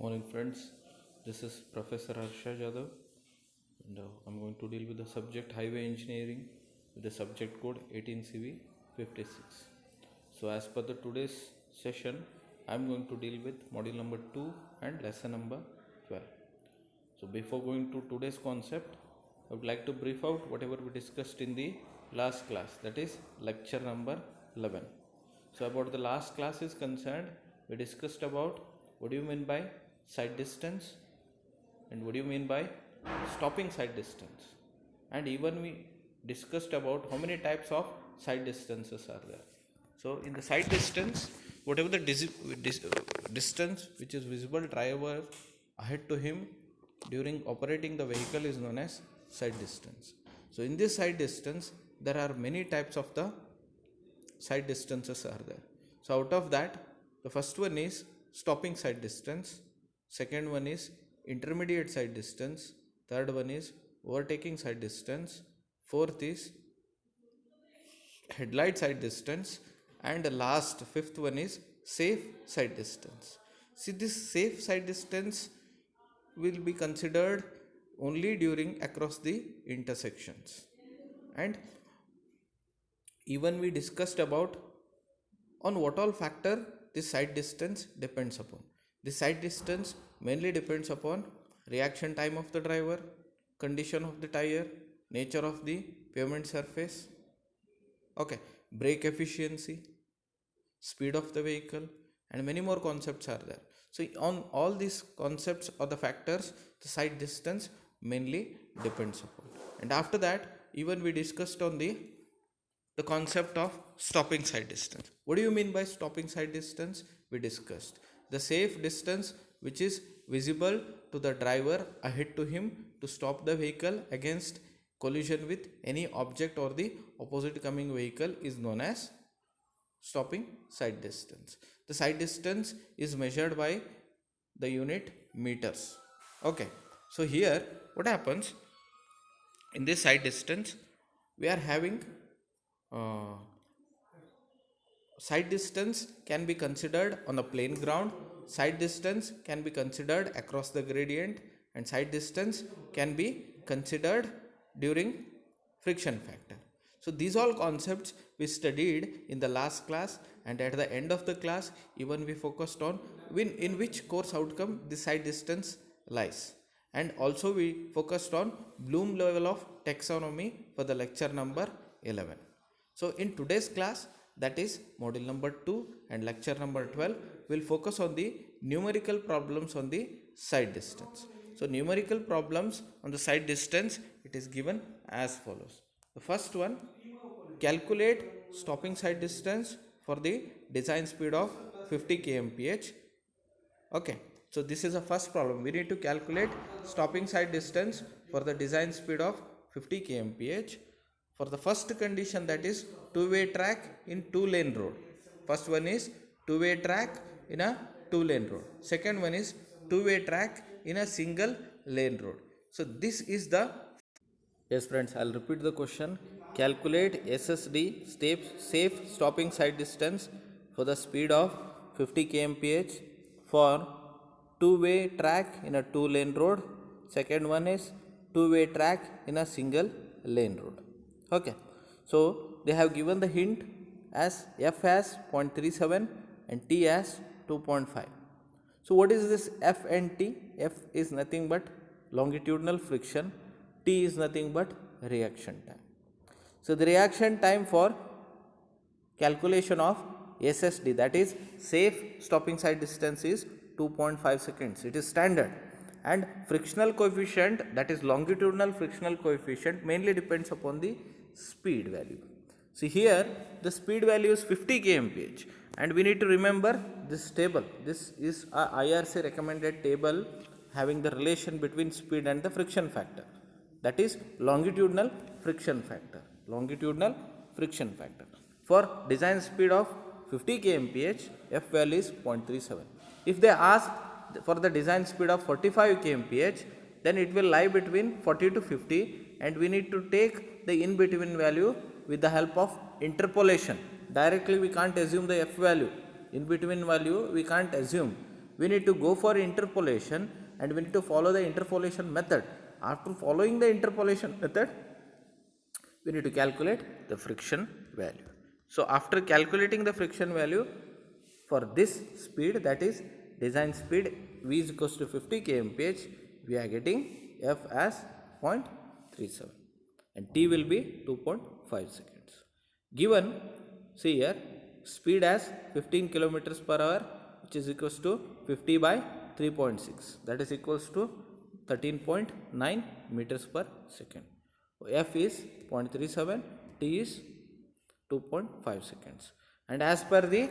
Morning friends, this is Professor Harsha Jadhav and I'm going to deal with the subject Highway Engineering with the subject code 18CV 56. So as per the today's session, I'm going to deal with module number 2 and lesson number 12. So before going to today's concept, I would like to brief out whatever we discussed in the last class, that is lecture number 11. So about the last class is concerned, we discussed about what do you mean by side distance and what do you mean by stopping side distance, and even we discussed about how many types of side distances are there. So in the side distance, whatever the distance which is visible driver ahead to him during operating the vehicle is known as side distance. So in this side distance there are many types of the side distances are there. So out of that, the first one is stopping side distance, second one is intermediate side distance, third one is overtaking side distance, fourth is headlight side distance, and the last fifth one is safe side distance. See, this safe side distance will be considered only during across the intersections, and even we discussed about on what all factor this side distance depends upon. The side distance mainly depends upon reaction time of the driver, condition of the tire, nature of the pavement surface, brake efficiency, speed of the vehicle, and many more concepts are there. So on all these concepts or the factors, the side distance mainly depends upon. And after that, even we discussed on the concept of stopping side distance. What do you mean by stopping side distance? We discussed the safe distance which is visible to the driver ahead to him to stop the vehicle against collision with any object or the opposite coming vehicle is known as stopping side distance. The side distance is measured by the unit meters. So here what happens in this side distance, we are having side distance can be considered on the plain ground, side distance can be considered across the gradient, and side distance can be considered during friction factor. So these all concepts we studied in the last class, and at the end of the class even we focused on in which course outcome the side distance lies, and also we focused on Bloom level of taxonomy for the lecture number 11. So in today's class, that is module number 2 and lecture number 12, will focus on the numerical problems on the side distance. So numerical problems on the side distance, it is given as follows. The first one, calculate stopping side distance for the design speed of 50 kmph. So this is the first problem. We need to calculate stopping side distance for the design speed of 50 kmph. For the first condition, that is two-way track in two-lane road. First one is two-way track in a two-lane road. Second one is two-way track in a single lane road. So this is the, yes friends, I'll repeat the question. Calculate SSD safe stopping side distance for the speed of 50 kmph for two-way track in a two-lane road. Second one is two-way track in a single lane road. So they have given the hint as F as 0.37 and T as 2.5. So what is this F and T? F is nothing but longitudinal friction, T is nothing but reaction time. So the reaction time for calculation of SSD, that is safe stopping side distance, is 2.5 seconds. It is standard. And frictional coefficient, that is longitudinal frictional coefficient, mainly depends upon the speed value. See here the speed value is 50 kmph, and we need to remember this table. This is a IRC recommended table having the relation between speed and the friction factor, that is longitudinal friction factor. Longitudinal friction factor for design speed of 50 kmph, F value is 0.37. If they ask for the design speed of 45 kmph, then it will lie between 40 to 50, and we need to take the in between value with the help of interpolation. Directly we can't assume the F value, in between value we can't assume. we need to go for interpolation and we need to follow the interpolation method. After following the interpolation method, we need to calculate the friction value. So after calculating the friction value for this speed, that is design speed V is equals to 50 kmph, we are getting F as 0.37 and T will be 2.5 seconds. Given, see here, speed as 15 kilometers per hour, which is equals to 50 by 3.6, that is equals to 13.9 meters per second. F is 0.37, T is 2.5 seconds. And as per the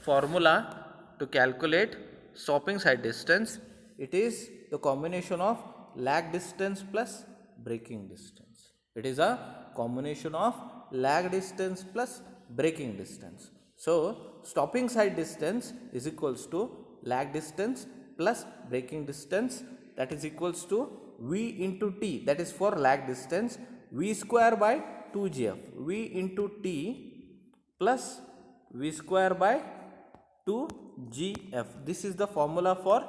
formula to calculate stopping side distance, it is the combination of lag distance plus braking distance. It is a combination of lag distance plus braking distance. So stopping side distance is equals to lag distance plus braking distance, that is equals to V into T, that is for lag distance, V square by 2GF, V into T plus V square by 2GF. This is the formula for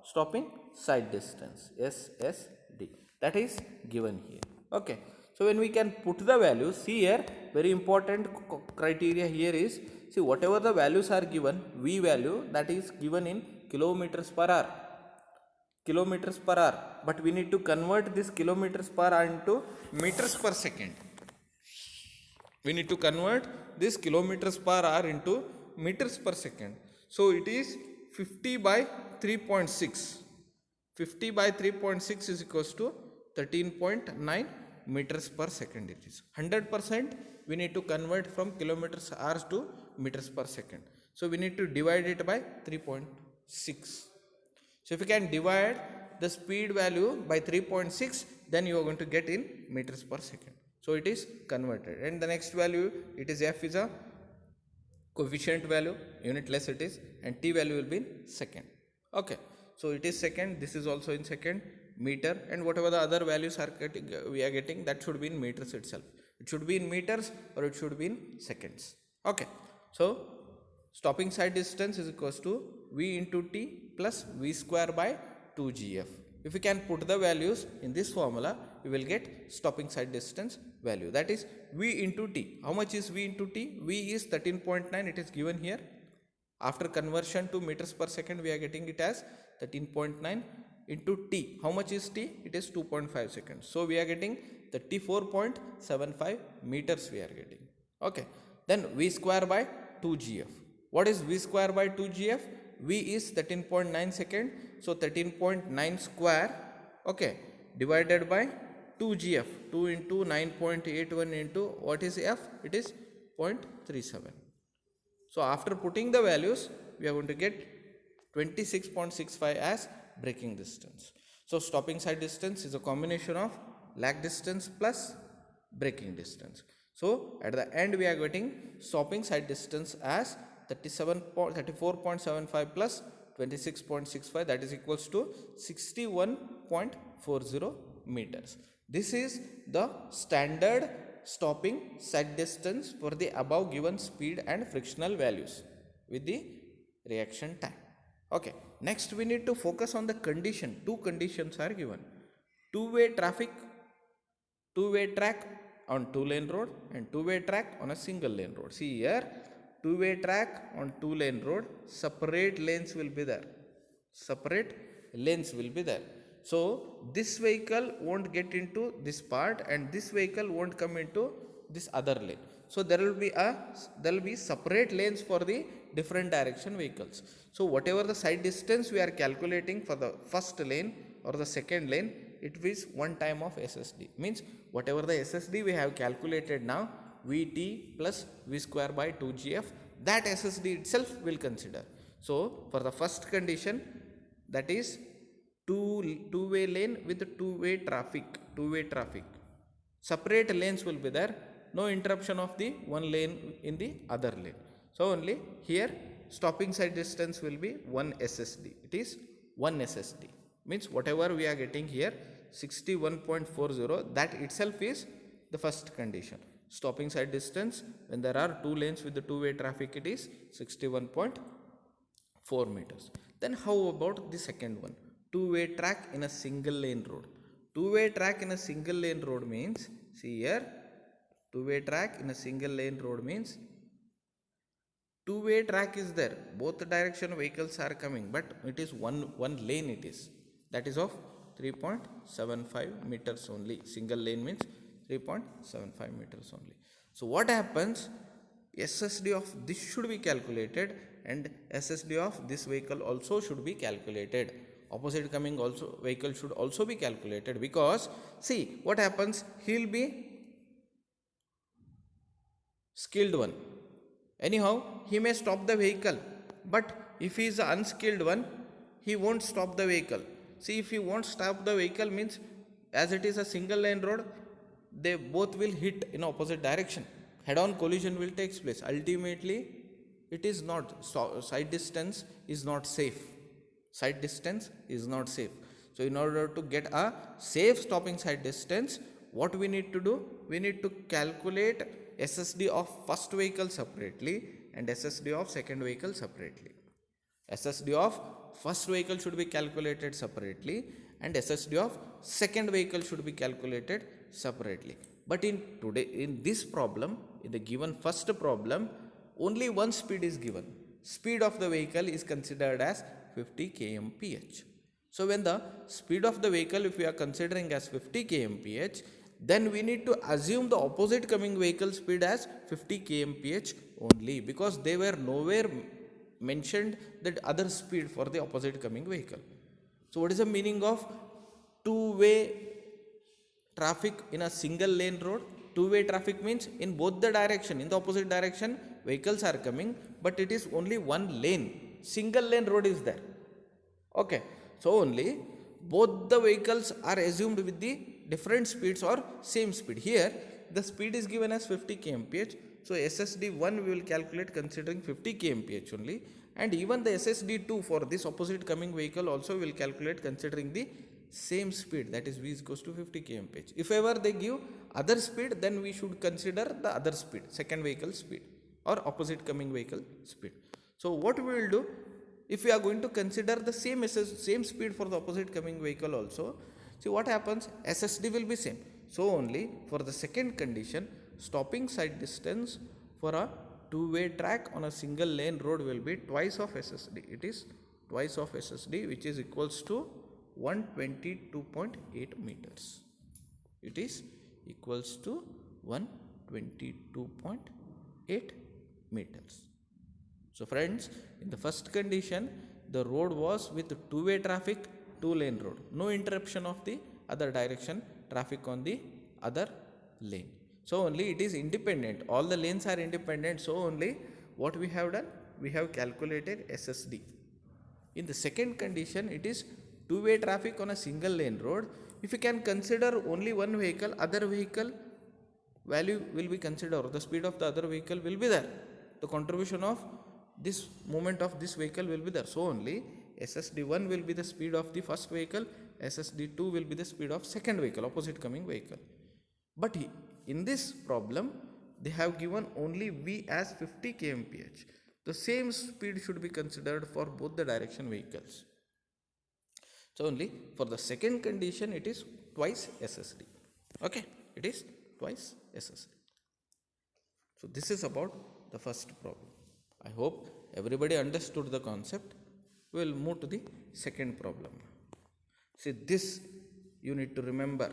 stopping side distance, SSD, that is given here. Okay. So when we can put the values, see here, very important criteria here is, see whatever the values are given, V value, that is given in kilometers per hour. Kilometers per hour, but we need to convert this kilometers per hour into meters per second. We need to convert this kilometers per hour into meters per second. So it is 50 by 3.6. 50 by 3.6 is equals to 13.9 meters per second. It is 100%. We need to convert from kilometers hours to meters per second. So we need to divide it by 3.6. So if you can divide the speed value by 3.6, then you are going to get in meters per second. So it is converted, and the next value, it is F is a coefficient value, unit less it is, and T value will be in second. Okay, so it is second, this is also in second, meter, and whatever the other values are we are getting, that should be in meters itself. It should be in meters or it should be in seconds. Okay, so stopping side distance is equals to V into T plus V square by 2GF. If we can put the values in this formula, we will get stopping side distance value, that is V into T. How much is V into T? V is 13.9, it is given here. After conversion to meters per second, we are getting it as 13.9 into T. How much is T? It is 2.5 seconds. So we are getting 34.75 meters we are getting. Okay. Then V square by 2GF. What is V square by 2GF? V is 13.9 second. So 13.9 square, okay, divided by 2GF. 2 into 9.81 into what is F? It is 0.37. So after putting the values, we are going to get 26.65 as braking distance. So stopping side distance is a combination of lag distance plus braking distance. So at the end, we are getting stopping side distance as 34.75 plus 26.65, that is equals to 61.40 meters. This is the standard stopping side distance for the above given speed and frictional values with the reaction time. Okay, next we need to focus on the condition. Two conditions are given: two-way traffic, two-way track on two-lane road, and two-way track on a single lane road. See here, two-way track on two-lane road, separate lanes will be there. Separate lanes will be there. So this vehicle won't get into this part and this vehicle won't come into this other lane. So there will be separate lanes for the different direction vehicles. So whatever the side distance we are calculating for the first lane or the second lane, it is one time of SSD. Means whatever the SSD we have calculated now, Vt plus V square by 2GF, that SSD itself will consider. So for the first condition, that is two-way lane with two-way traffic. Separate lanes will be there. No interruption of the one lane in the other lane. So only here stopping side distance will be 1 SSD. It is 1 SSD. Means whatever we are getting here, 61.40, that itself is the first condition. Stopping side distance when there are two lanes with the two-way traffic, it is 61.4 meters. Then how about the second one? Two-way track in a single lane road. Two-way track in a single lane road means, see here, two-way track in a single lane road means two-way track is there. Both direction vehicles are coming, but it is one lane it is. That is of 3.75 meters only. Single lane means 3.75 meters only. So what happens? SSD of this should be calculated and SSD of this vehicle also should be calculated. Opposite coming also vehicle should also be calculated, because see what happens, he'll be skilled one. Anyhow, he may stop the vehicle, but if he is an unskilled one, he won't stop the vehicle. See, if he won't stop the vehicle means, as it is a single lane road, they both will hit in opposite direction. Head-on collision will take place. Ultimately, it is not, side distance is not safe. Side distance is not safe. So in order to get a safe stopping side distance, what we need to do? We need to calculate SSD of first vehicle separately and SSD of second vehicle separately. SSD of first vehicle should be calculated separately and SSD of second vehicle should be calculated separately. But in this problem, in the given first problem, only one speed is given. Speed of the vehicle is considered as 50 kmph. So when the speed of the vehicle, if we are considering as 50 kmph, then we need to assume the opposite coming vehicle speed as 50 kmph only, because they were nowhere mentioned that other speed for the opposite coming vehicle. So what is the meaning of two-way traffic in a single lane road? Two-way traffic means in both the direction, in the opposite direction vehicles are coming, but it is only one lane. Single lane road is there. Okay, so only both the vehicles are assumed with the different speeds or same speed. Here the speed is given as 50 kmph. So SSD1 we will calculate considering 50 kmph only, and even the SSD2 for this opposite coming vehicle also will calculate considering the same speed, that is v is equals to 50 kmph. If ever they give other speed, then we should consider the other speed, second vehicle speed or opposite coming vehicle speed. So what we will do, if we are going to consider the same speed for the opposite coming vehicle also, see what happens, SSD will be same. So only for the second condition, stopping side distance for a two-way track on a single lane road will be twice of SSD. It is twice of SSD, which is equals to 122.8 meters. It is equals to 122.8 meters. So friends, in the first condition, the road was with two-way traffic, two-lane road. No interruption of the other direction traffic on the other lane. So only it is independent. All the lanes are independent. So only what we have done, we have calculated SSD. In the second condition, it is two-way traffic on a single lane road. If you can consider only one vehicle, other vehicle value will be considered. The speed of the other vehicle will be there. The contribution of this movement of this vehicle will be there. So only SSD1 will be the speed of the first vehicle, SSD2 will be the speed of second vehicle, opposite coming vehicle. But in this problem, they have given only V as 50 kmph. The same speed should be considered for both the direction vehicles. So only for the second condition, it is twice SSD. Okay, it is twice SSD. So this is about the first problem. I hope everybody understood the concept. We will move to the second problem. See, this you need to remember.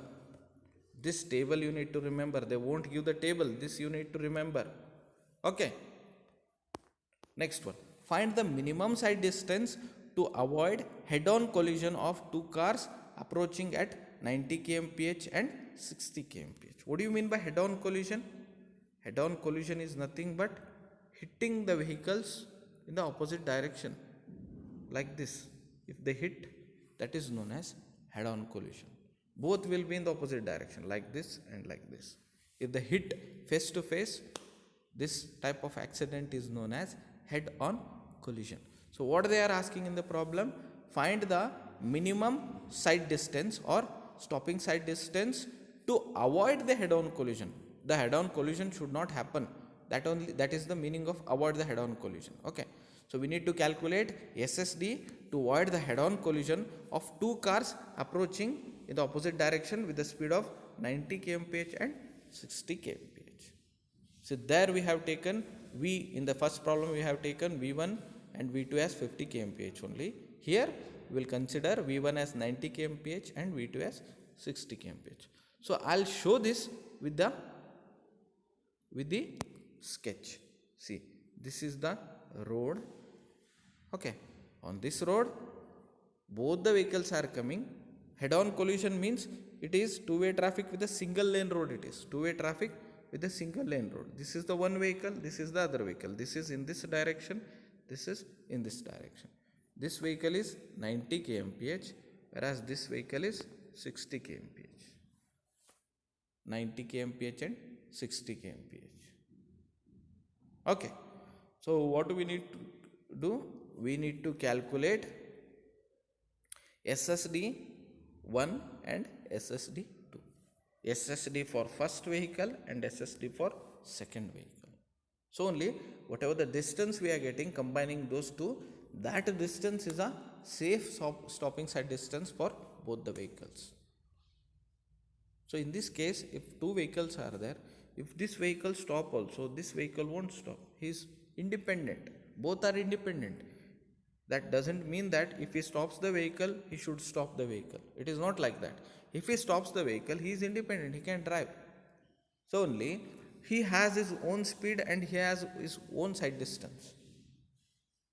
This table you need to remember. They won't give the table. This you need to remember. Okay. Next one. Find the minimum side distance to avoid head-on collision of two cars approaching at 90 kmph and 60 kmph. What do you mean by head-on collision? Head-on collision is nothing but hitting the vehicles in the opposite direction like this. If they hit, that is known as head-on collision. Both will be in the opposite direction like this and like this. If they hit face to face, this type of accident is known as head-on collision. So what they are asking in the problem, find the minimum side distance or stopping side distance to avoid the head-on collision. The head-on collision should not happen. That is the meaning of avoid the head-on collision. Okay. So we need to calculate SSD to avoid the head-on collision of two cars approaching in the opposite direction with the speed of 90 kmph and 60 kmph. So there we have taken V, in the first problem we have taken V1 and V2 as 50 kmph only. Here we will consider V1 as 90 kmph and V2 as 60 kmph. So I'll show this with the sketch. See, this is the road. Okay, on this road both the vehicles are coming. Head on collision means it is two-way traffic with a single lane road. It is two-way traffic with a single lane road. This is the one vehicle, this is the other vehicle. This is in this direction, this is in this direction. This vehicle is 90 kmph whereas this vehicle is 60 kmph. 90 kmph and 60 kmph. Okay, so what do we need to do? We need to calculate SSD 1 and SSD 2. SSD for first vehicle and SSD for second vehicle. So only whatever the distance we are getting, combining those two, that distance is a safe stopping side distance for both the vehicles. So in this case, if two vehicles are there, if this vehicle stop also, this vehicle won't stop. He is independent. Both are independent. That doesn't mean that if he stops the vehicle, he should stop the vehicle. It is not like that. If he stops the vehicle, he is independent. He can drive. So only he has his own speed and he has his own side distance.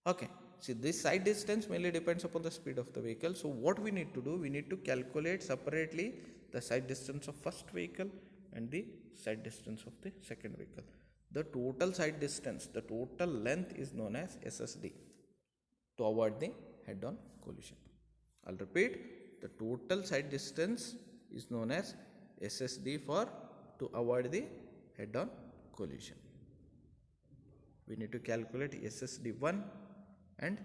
Okay. See, this side distance mainly depends upon the speed of the vehicle. So what we need to do, we need to calculate separately the side distance of first vehicle and the side distance of the second vehicle. The total side distance, the total length is known as SSD to avoid the head-on collision. I'll repeat, the total side distance is known as SSD to avoid the head-on collision. We need to calculate SSD1 and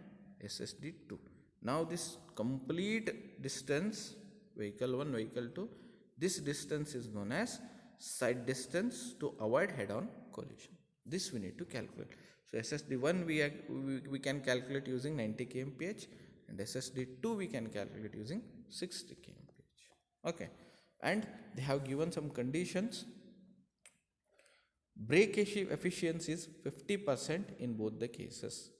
SSD2. Now this complete distance, vehicle 1, vehicle 2, this distance is known as side distance to avoid head-on collision. This we need to calculate. So SSD1 we can calculate using 90 kmph and SSD2 we can calculate using 60 kmph. Okay, and they have given some conditions. Brake efficiency is 50% in both the cases.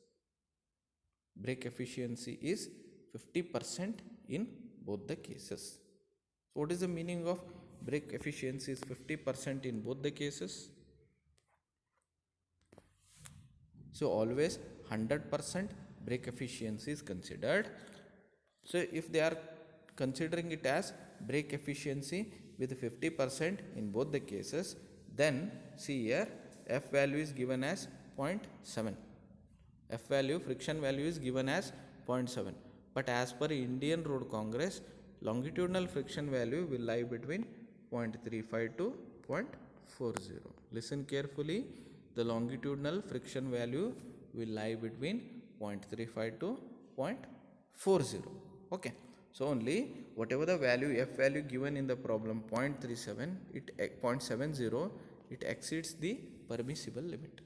Brake efficiency is 50% in both the cases. So what is the meaning of brake efficiency is 50% in both the cases? So always 100% brake efficiency is considered. So if they are considering it as brake efficiency with 50% in both the cases, then see here F value is given as 0.7. F value, friction value is given as 0.7. But as per Indian Road Congress, longitudinal friction value will lie between 0.35 to 0.40. Listen carefully. The longitudinal friction value will lie between 0.35 to 0.40. Okay. So only whatever the value F value given in the problem 0.37, 0.70, it exceeds the permissible limit.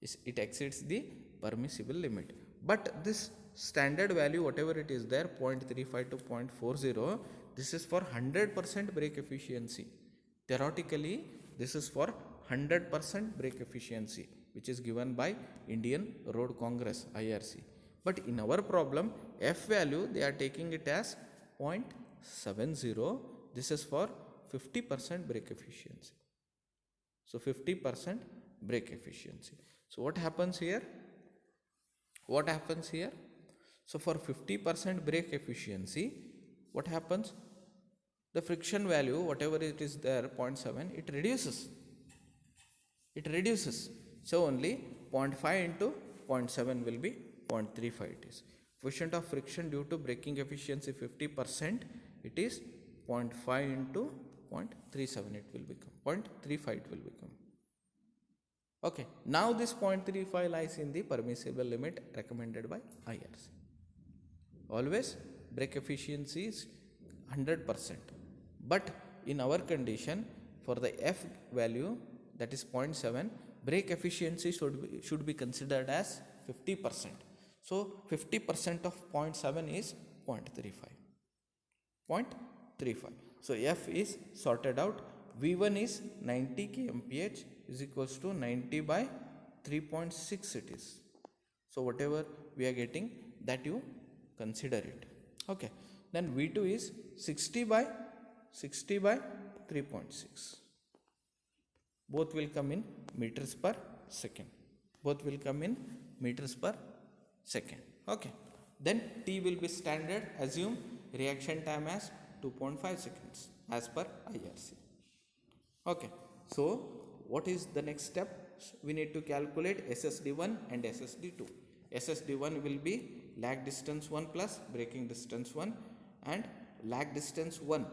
It exceeds the permissible limit. But this standard value, whatever it is there, 0.35 to 0.40, this is for 100% brake efficiency. Theoretically, this is for 100% brake efficiency, which is given by Indian Road Congress, IRC. But in our problem, F value, they are taking it as 0.70. This is for 50% brake efficiency. So 50% brake efficiency. So what happens here? What happens here? So for 50% brake efficiency, what happens? The friction value, whatever it is there, 0.7, it reduces. It reduces. So only 0.5 into 0.7 will be 0.35 it is. Coefficient of friction due to braking efficiency 50%, it is 0.5 into 0.37 it will become. 0.35 it will become. Okay, now this 0.35 lies in the permissible limit recommended by IRC. Always brake efficiency is 100%. But in our condition, for the F value, that is 0.7, brake efficiency should be considered as 50%. So 50% of 0.7 is 0.35. 0.35. So F is sorted out. V1 is 90 kmph is equals to 90 by 3.6 it is. So whatever we are getting, that you consider it. Okay. Then V2 is 60 by 3.6. Both will come in meters per second. Both will come in meters per second. Okay. Then T will be standard. Assume reaction time as 2.5 seconds as per IRC. Okay. So what is the next step? We need to calculate SSD1 and SSD2. SSD1 will be lag distance 1 plus braking distance 1, and lag distance 1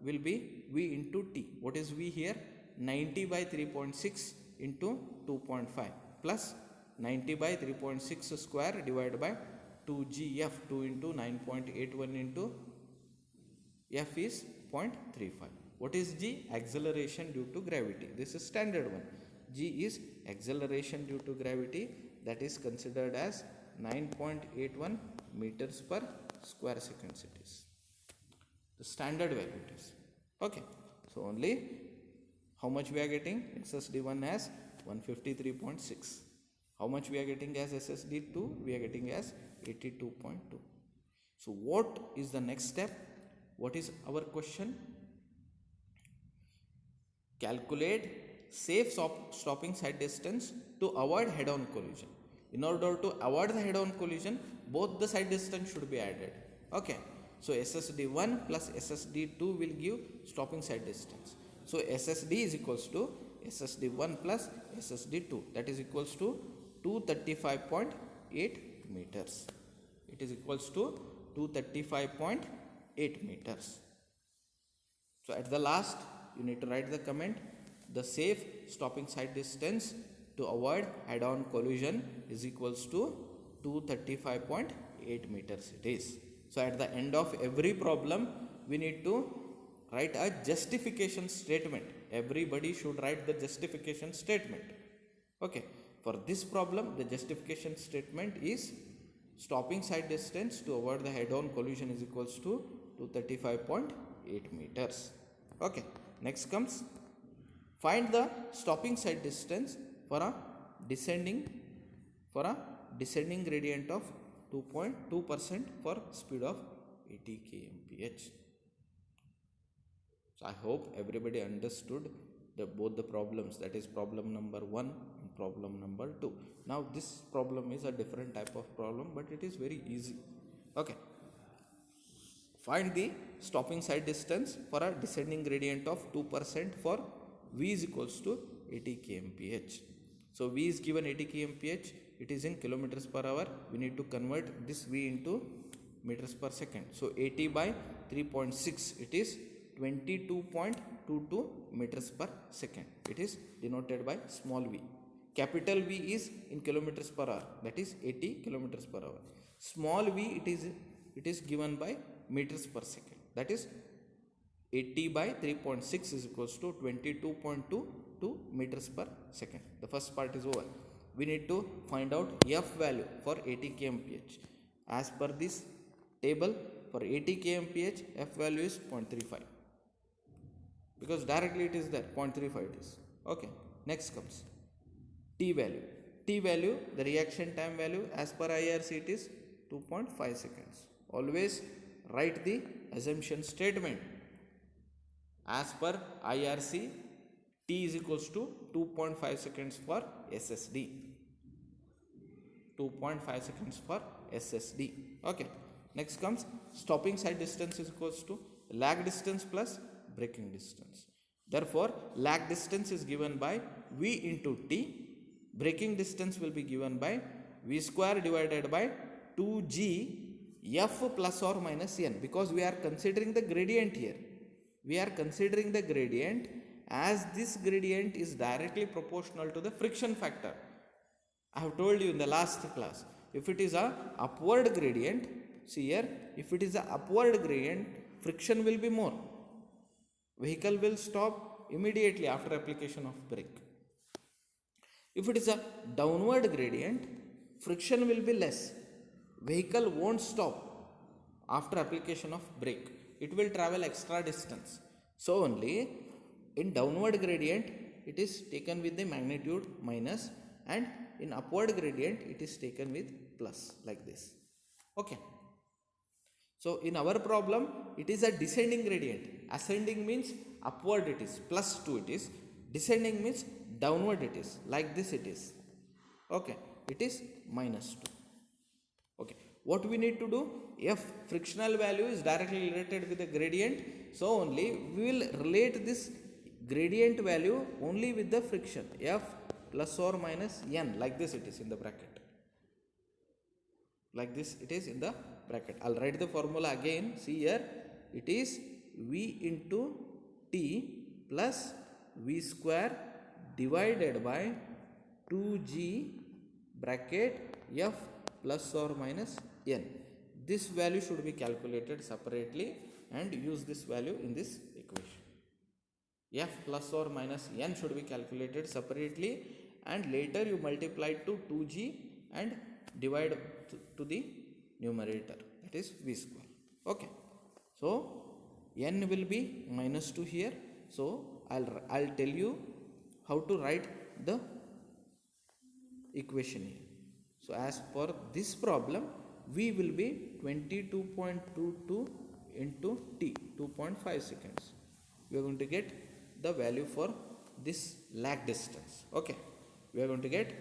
will be V into T. What is V here? 90 by 3.6 into 2.5 plus 90 by 3.6 square divided by 2GF, 2 into 9.81 into F is 0.35. What is G? Acceleration due to gravity. This is standard one. G is acceleration due to gravity, that is considered as 9.81 meters per square seconds it is. The standard value it is. Okay. So only how much we are getting? SSD1 as 153.6. How much we are getting as SSD2? We are getting as 82.2. So what is the next step? What is our question? Calculate safe stopping side distance to avoid head-on collision. In order to avoid the head-on collision, both the side distance should be added. Okay. So SSD1 plus SSD2 will give stopping side distance. So SSD is equals to SSD1 plus SSD2, that is equals to 235.8 meters. It is equals to 235.8 meters. So at the last, you need to write the comment. The safe stopping side distance to avoid head-on collision is equals to 235.8 meters it is. So at the end of every problem, we need to write a justification statement. Everybody should write the justification statement. Okay. For this problem, the justification statement is stopping side distance to avoid the head-on collision is equals to 235.8 meters. Okay. Next comes, find the stopping side distance for a descending gradient of 2.2% for speed of 80 kmph. So I hope everybody understood both the problems, that is problem number 1 and problem number 2. Now this problem is a different type of problem, but it is very easy. Okay. Find the stopping side distance for a descending gradient of 2% for V is equals to 80 kmph. So V is given 80 kmph, it is in kilometers per hour. We need to convert this V into meters per second. So 80 by 3.6, it is 22.22 meters per second. It is denoted by small v. Capital V is in kilometers per hour, that is 80 kilometers per hour. Small v, it is given by meters per second, that is 80 by 3.6 is equals to 22.22 meters per second. The first part is over. We need to find out F value for 80 kmph. As per this table, for 80 kmph, F value is 0.35. Because directly it is there, 0.35 it is. Okay. Next comes T value. T value, the reaction time value, as per IRC it is 2.5 seconds. Always write the assumption statement. As per IRC, T is equals to 2.5 seconds for SSD. 2.5 seconds for SSD. Okay. Next comes stopping side distance is equals to lag distance plus braking distance. Therefore, lag distance is given by V into T. Braking distance will be given by V square divided by 2G F plus or minus N, because we are considering the gradient here. We are considering the gradient as this gradient is directly proportional to the friction factor. I have told you in the last class, if it is a upward gradient, see here, if it is a upward gradient, friction will be more. Vehicle will stop immediately after application of brake. If it is a downward gradient, friction will be less. vehicle won't stop after application of brake. It will travel extra distance. So only in downward gradient it is taken with the magnitude minus, and in upward gradient it is taken with plus, like this. Okay. So in our problem it is a descending gradient. Ascending means upward it is plus 2 it is. Descending means downward it is, like this it is. Okay, it is minus 2. Okay, what we need to do? If frictional value is directly related with the gradient, so only we will relate this gradient value only with the friction, F plus or minus n, like this it is in the bracket. Like this it is in the bracket. I'll write the formula again. See here, it is V into T plus V square divided by 2G bracket F plus or minus n. This value should be calculated separately and use this value in this equation. F plus or minus n should be calculated separately, and later you multiply to 2G and divide to the numerator, that is V square. Okay, so n will be minus 2 here. So I'll tell you how to write the equation here. So as per this problem, V will be 22.22 into T, 2.5 seconds. We are going to get the value for this lag distance. Okay, we are going to get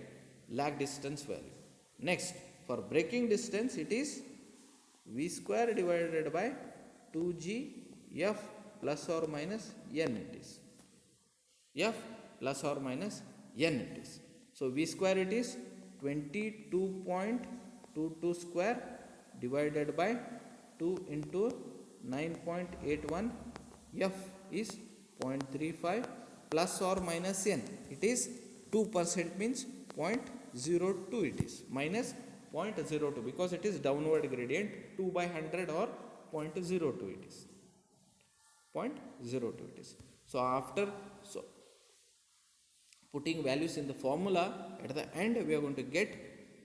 lag distance value. Next, for braking distance, it is V square divided by 2G F plus or minus n it is. F plus or minus n it is. So V square it is 22.22 square divided by 2 into 9.81. F is 0.35 plus or minus n. It is 2% means 0.02 it is, minus 0.02 because it is downward gradient. 2 by 100 or 0.02 it is. 0.02 it is. So after putting values in the formula, at the end we are going to get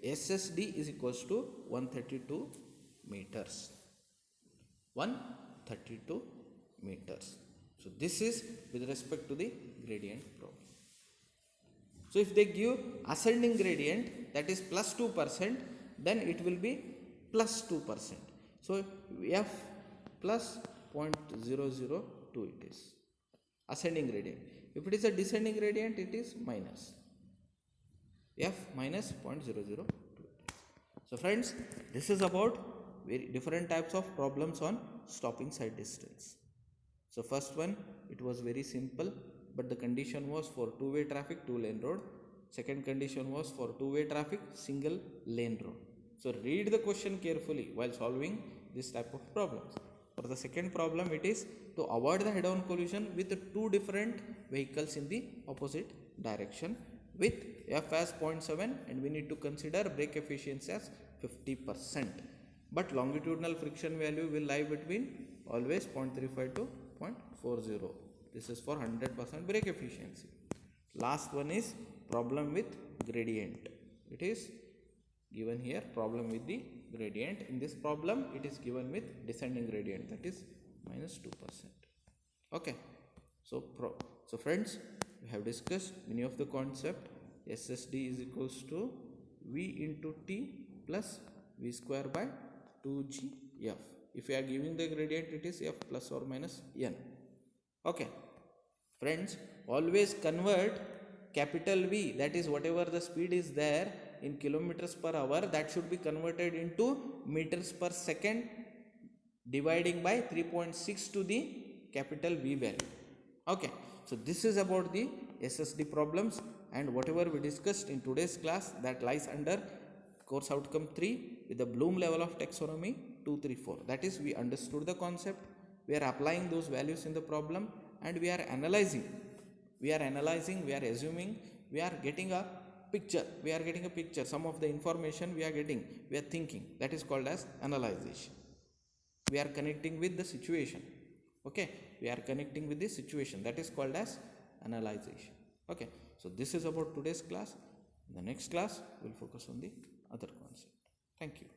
SSD is equals to 132 meters. 132 meters. So this is with respect to the gradient problem. So if they give ascending gradient, that is plus 2%, then it will be plus 2%. So F plus 0.002 it is ascending gradient. If it is a descending gradient, it is minus F minus 0.002. So friends, this is about very different types of problems on stopping side distance. So first one, it was very simple, but the condition was for two-way traffic, two-lane road. Second condition was for two-way traffic, single lane road. So read the question carefully while solving this type of problems. For the second problem, it is to avoid the head-on collision with two different vehicles in the opposite direction with F as 0.7, and we need to consider brake efficiency as 50%. But longitudinal friction value will lie between always 0.35 to 0.40. This is for 100% brake efficiency. Last one is problem with gradient. It is given here, problem with the gradient. In this problem, it is given with descending gradient, that is minus 2%. Okay, so friends, we have discussed many of the concept. SSD is equals to V into T plus V square by 2G F. If we are giving the gradient, it is F plus or minus n. Okay, friends, always convert capital V, that is whatever the speed is there in kilometers per hour, that should be converted into meters per second, dividing by 3.6 to the capital V value. Okay, so this is about the SSD problems, and whatever we discussed in today's class, that lies under course outcome 3 with the Bloom level of taxonomy 2, 3, 4. That is, we understood the concept, we are applying those values in the problem, and we are analyzing, we are assuming, we are getting a picture, some of the information we are getting, we are thinking, that is called as analyzation. We are connecting with the situation. Okay, we are connecting with the situation, that is called as analyzation. Okay, so this is about today's class. In the next class, we'll focus on the other concept. Thank you.